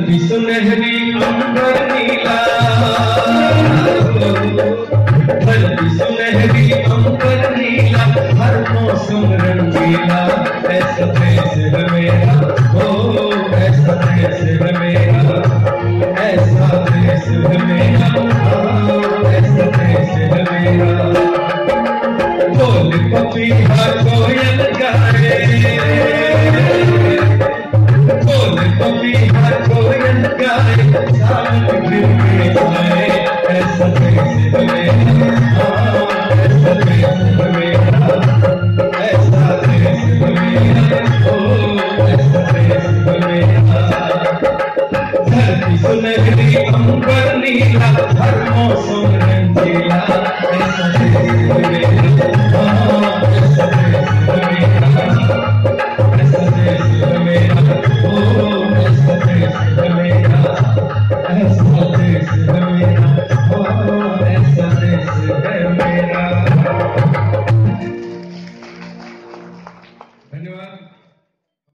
धरती सुनहरी अंबर नीला, धरती सुनहरी अंबर नीला, हर मौसम रंगीला, ऐसा देश है मेरा, ओ ऐसा देश है मेरा, ऐसा देश है मेरा, ऐसा देश है मेरा। बोल पपीहा कोयल गाए, बोल पपीहा कोयल गाए, सावन गिर के आए, ऐसा देश है मेरा, ऐसा देश है मेरा, ऐसा देश है मेरा, ओ ऐसा देश है मेरा। धरती सुनहरी अंबर नीला, हर मौसम